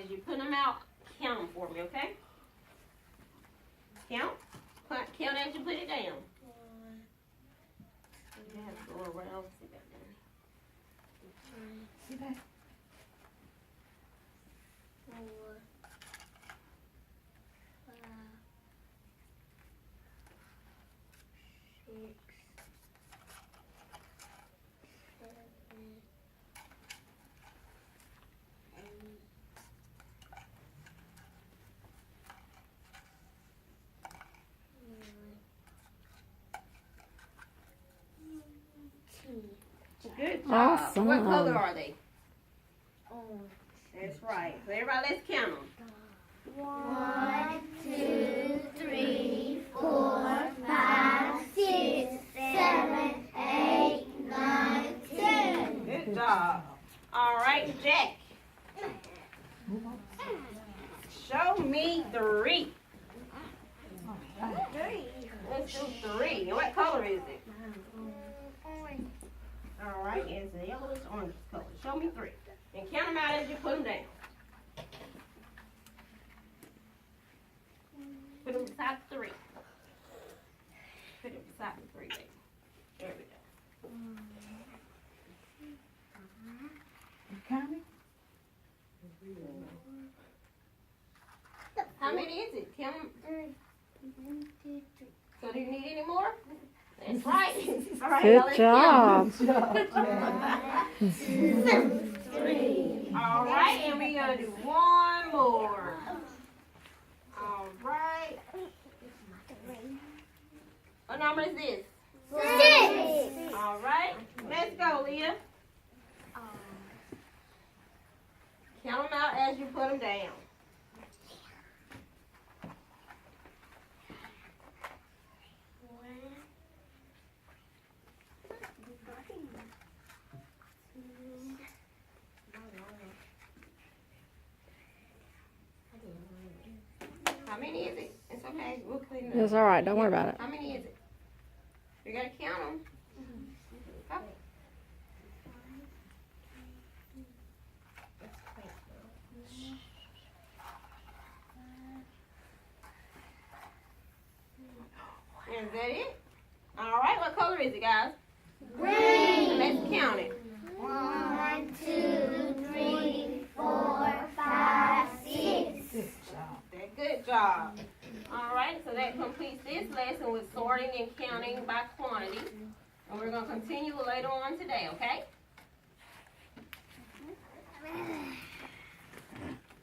as you put them out, count them for me, okay? Count. Count as you put it down. You have to go around. Sit back down. Sit back. 4, 5, 6, 7, 8, 9, 10. Good job. Awesome. What color are they? Orange. That's right. So everybody, let's count them. 1, 2, 3, 4, 5, 6, 7, 8, 9, 10. Good job. All right, Jack. Show me 3. Let's do 3. What color is it? Orange. All right, it's the yellowish orange color. Show me 3. And count them out as you put them down. Put them beside the 3. Put them beside the 3, baby. There we go. You counting? How many is it? Count them. 1, 2, 3. So do you need any more? That's right. All right, now Good let's job. Good job, Jack. 3. All right, and we're going to do one more. All right. What number is this? 6. All right. Let's go, Leah. Count them out as you put them down. How many is it? It's okay. We'll clean it up. It's all right. Don't worry about it. How many is it? You got to count them. Go. Is that it? All right. What color is it, guys? Green. Let's count it. 1, 2, 3, 4, 5, 6. Good job. Good job. All right, so that completes this lesson with sorting and counting by quantity. And we're going to continue later on today, okay?